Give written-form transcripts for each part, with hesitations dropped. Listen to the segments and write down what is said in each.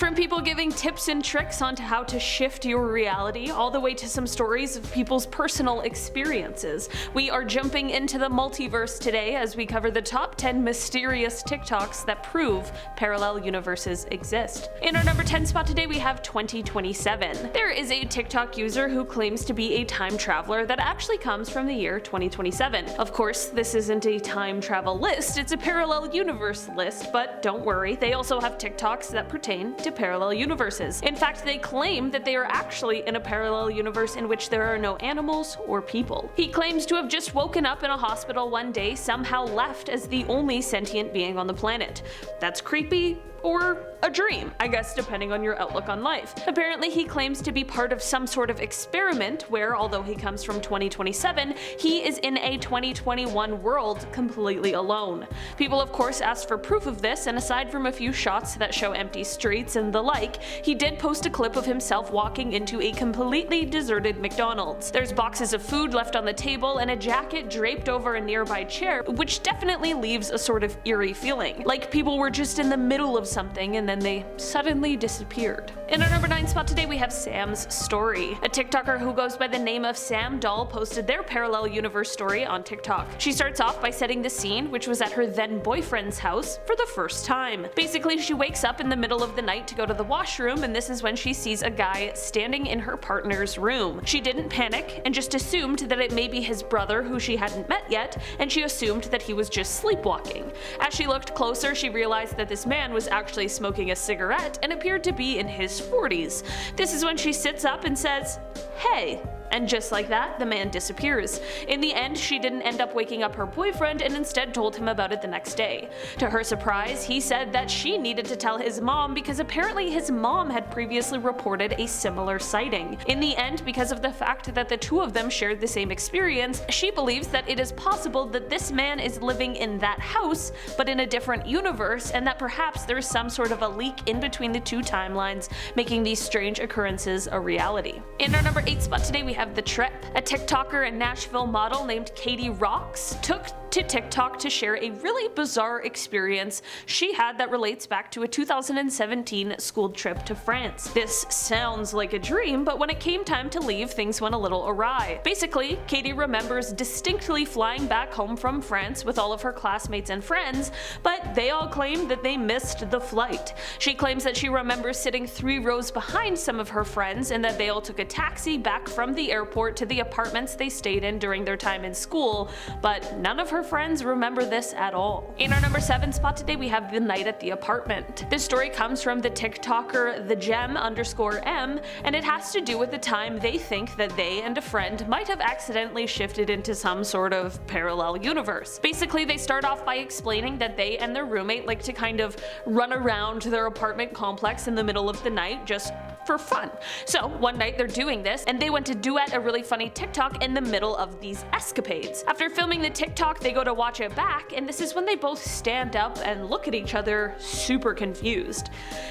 From people giving tips and tricks on how to shift your reality, all the way to some stories of people's personal experiences. We are jumping into the multiverse today as we cover the top 10 mysterious TikToks that prove parallel universes exist. In our number 10 spot today we have 2027. There is a TikTok user who claims to be a time traveler that actually comes from the year 2027. Of course, this isn't a time travel list, it's a parallel universe list, but don't worry, they also have TikToks that pertain to parallel universes. In fact, they claim that they are actually in a parallel universe in which there are no animals or people. He claims to have just woken up in a hospital one day, somehow left as the only sentient being on the planet. That's creepy, or a dream, I guess, depending on your outlook on life. Apparently he claims to be part of some sort of experiment where, although he comes from 2027, he is in a 2021 world completely alone. People of course asked for proof of this, and aside from a few shots that show empty streets and the like, he did post a clip of himself walking into a completely deserted McDonald's. There's boxes of food left on the table and a jacket draped over a nearby chair, which definitely leaves a sort of eerie feeling, like people were just in the middle of something and then they suddenly disappeared. In our number 9 spot today we have Sam's story. A TikToker who goes by the name of Sam Doll posted their parallel universe story on TikTok. She starts off by setting the scene, which was at her then boyfriend's house for the first time. Basically, she wakes up in the middle of the night to go to the washroom, and this is when she sees a guy standing in her partner's room. She didn't panic and just assumed that it may be his brother who she hadn't met yet, and she assumed that he was just sleepwalking. As she looked closer, she realized that this man was actually smoking a cigarette and appeared to be in his 40s. This is when she sits up and says, "Hey." And just like that, the man disappears. In the end, she didn't end up waking up her boyfriend and instead told him about it the next day. To her surprise, he said that she needed to tell his mom because apparently his mom had previously reported a similar sighting. In the end, because of the fact that the two of them shared the same experience, she believes that it is possible that this man is living in that house, but in a different universe, and that perhaps there is some sort of a leak in between the two timelines, making these strange occurrences a reality. In our number 8 spot today we have The Trip. A TikToker and Nashville model named Katie Rocks took to TikTok to share a really bizarre experience she had that relates back to a 2017 school trip to France. This sounds like a dream, but when it came time to leave, things went a little awry. Basically, Katie remembers distinctly flying back home from France with all of her classmates and friends, but they all claimed that they missed the flight. She claims that she remembers sitting 3 rows behind some of her friends and that they all took a taxi back from the airport to the apartments they stayed in during their time in school, but none of her friends remember this at all. In our number 7 spot today we have The Night at the Apartment. This story comes from the TikToker thegem_m, and it has to do with the time they think that they and a friend might have accidentally shifted into some sort of parallel universe. Basically, they start off by explaining that they and their roommate like to kind of run around their apartment complex in the middle of the night just for fun. So one night they're doing this and they went to duet a really funny TikTok in the middle of these escapades. After filming the TikTok, they go to watch it back, and this is when they both stand up and look at each other super confused.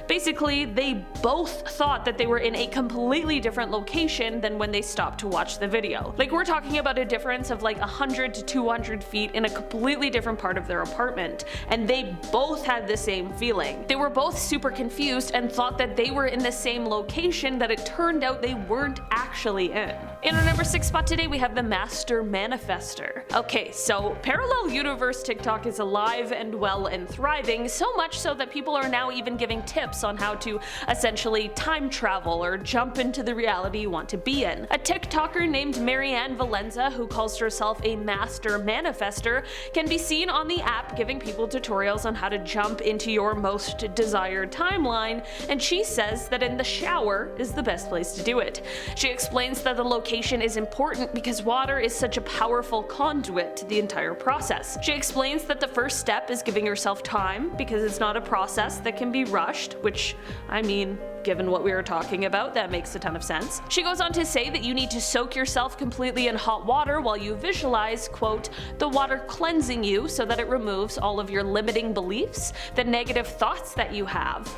Basically, they both thought that they were in a completely different location than when they stopped to watch the video. Like, we're talking about a difference of like 100 to 200 feet in a completely different part of their apartment, and they both had the same feeling. They were both super confused and thought that they were in the same location that it turned out they weren't actually in. In our number 6 spot today we have the Master Manifester. Okay, so parallel universe TikTok is alive and well and thriving, so much so that people are now even giving tips on how to essentially time travel or jump into the reality you want to be in. A TikToker named Marianne Valenza, who calls herself a Master Manifester, can be seen on the app giving people tutorials on how to jump into your most desired timeline, and she says that in the shower is the best place to do it. She explains that the location is important because water is such a powerful conduit to the entire process. She explains that the first step is giving yourself time because it's not a process that can be rushed, which, I mean, given what we were talking about, that makes a ton of sense. She goes on to say that you need to soak yourself completely in hot water while you visualize, quote, the water cleansing you so that it removes all of your limiting beliefs, the negative thoughts that you have.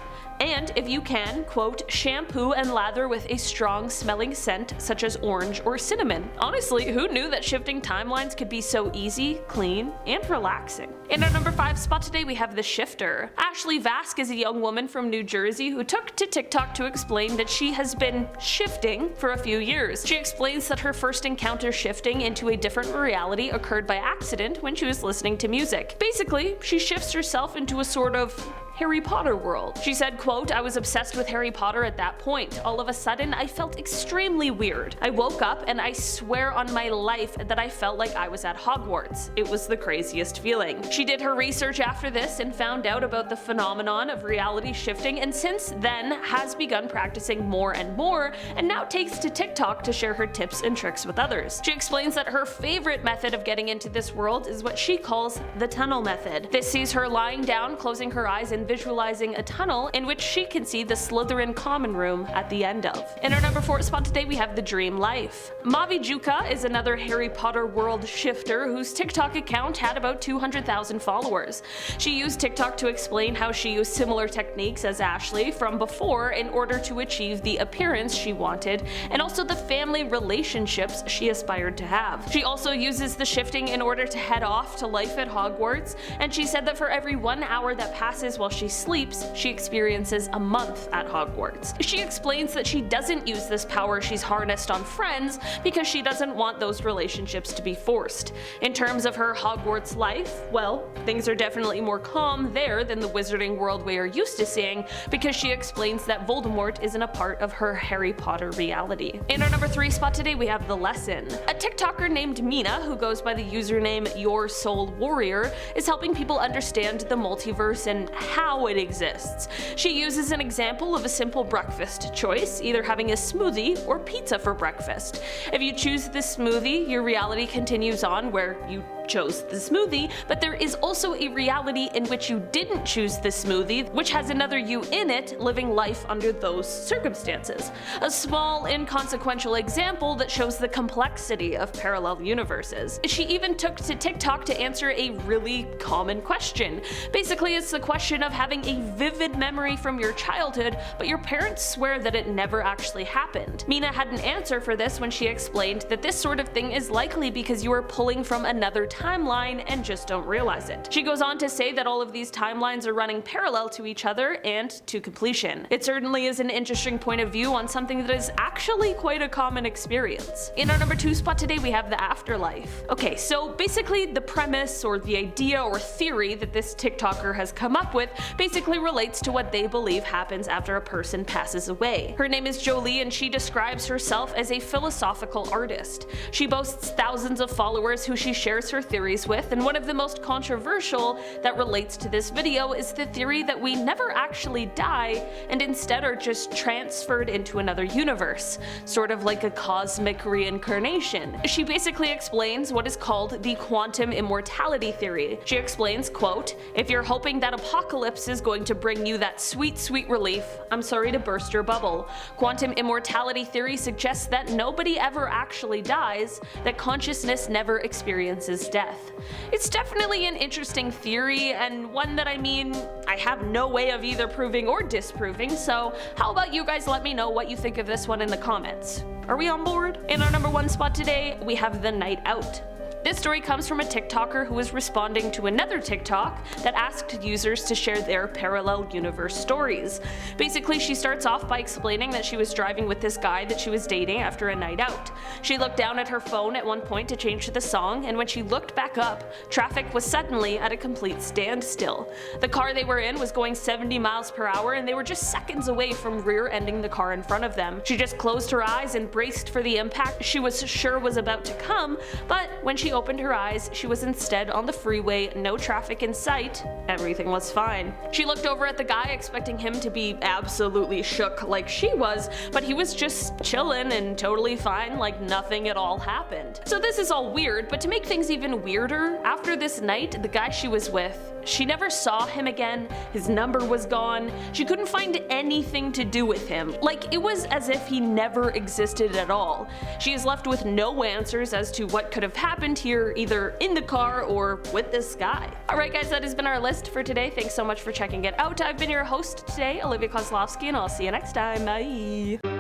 And if you can, quote, shampoo and lather with a strong smelling scent such as orange or cinnamon. Honestly, who knew that shifting timelines could be so easy, clean, and relaxing? In our number 5 spot today, we have the shifter. Ashley Vask is a young woman from New Jersey who took to TikTok to explain that she has been shifting for a few years. She explains that her first encounter shifting into a different reality occurred by accident when she was listening to music. Basically, she shifts herself into a sort of Harry Potter world. She said, quote, I was obsessed with Harry Potter at that point. All of a sudden, I felt extremely weird. I woke up and I swear on my life that I felt like I was at Hogwarts. It was the craziest feeling. She did her research after this and found out about the phenomenon of reality shifting, and since then has begun practicing more and more, and now takes to TikTok to share her tips and tricks with others. She explains that her favorite method of getting into this world is what she calls the tunnel method. This sees her lying down, closing her eyes, and visualizing a tunnel in which she can see the Slytherin common room at the end of. In our number 4 spot today, we have the dream life. Mavi Juka is another Harry Potter world shifter whose TikTok account had about 200,000 followers. She used TikTok to explain how she used similar techniques as Ashley from before in order to achieve the appearance she wanted and also the family relationships she aspired to have. She also uses the shifting in order to head off to life at Hogwarts, and she said that for every 1 hour that passes while she sleeps, she experiences a month at Hogwarts. She explains that she doesn't use this power she's harnessed on friends because she doesn't want those relationships to be forced. In terms of her Hogwarts life, well, things are definitely more calm there than the wizarding world we are used to seeing, because she explains that Voldemort isn't a part of her Harry Potter reality. In our number 3 spot today, we have the lesson. A TikToker named Mina, who goes by the username Your Soul Warrior, is helping people understand the multiverse and how it exists. She uses an example of a simple breakfast choice, either having a smoothie or pizza for breakfast. If you choose the smoothie, your reality continues on where you chose the smoothie, but there is also a reality in which you didn't choose the smoothie, which has another you in it living life under those circumstances. A small, inconsequential example that shows the complexity of parallel universes. She even took to TikTok to answer a really common question. Basically, it's the question of having a vivid memory from your childhood, but your parents swear that it never actually happened. Mina had an answer for this when she explained that this sort of thing is likely because you are pulling from another timeline and just don't realize it. She goes on to say that all of these timelines are running parallel to each other and to completion. It certainly is an interesting point of view on something that is actually quite a common experience. In our number 2 spot today, we have the afterlife. Okay, so basically the premise or the idea or theory that this TikToker has come up with basically relates to what they believe happens after a person passes away. Her name is Jolie, and she describes herself as a philosophical artist. She boasts thousands of followers who she shares her theories with, and one of the most controversial that relates to this video is the theory that we never actually die and instead are just transferred into another universe, sort of like a cosmic reincarnation. She basically explains what is called the quantum immortality theory. She explains, quote, if you're hoping that apocalypse is going to bring you that sweet, sweet relief, I'm sorry to burst your bubble. Quantum immortality theory suggests that nobody ever actually dies, that consciousness never experiences death. It's definitely an interesting theory, and one that I have no way of either proving or disproving, so how about you guys let me know what you think of this one in the comments. Are we on board? In our number 1 spot today, we have the night out. This story comes from a TikToker who was responding to another TikTok that asked users to share their parallel universe stories. Basically, she starts off by explaining that she was driving with this guy that she was dating after a night out. She looked down at her phone at one point to change the song, and when she looked back up, traffic was suddenly at a complete standstill. The car they were in was going 70 miles per hour, and they were just seconds away from rear-ending the car in front of them. She just closed her eyes and braced for the impact she was sure was about to come, but when she opened her eyes, she was instead on the freeway, no traffic in sight, everything was fine. She looked over at the guy expecting him to be absolutely shook like she was, but he was just chillin' and totally fine like nothing at all happened. So this is all weird, but to make things even weirder, after this night, the guy she was with, she never saw him again, his number was gone, she couldn't find anything to do with him. Like, it was as if he never existed at all. She is left with no answers as to what could have happened here either in the car or with this guy. Alright guys, that has been our list for today. Thanks so much for checking it out. I've been your host today, Olivia Kozlowski, and I'll see you next time. Bye!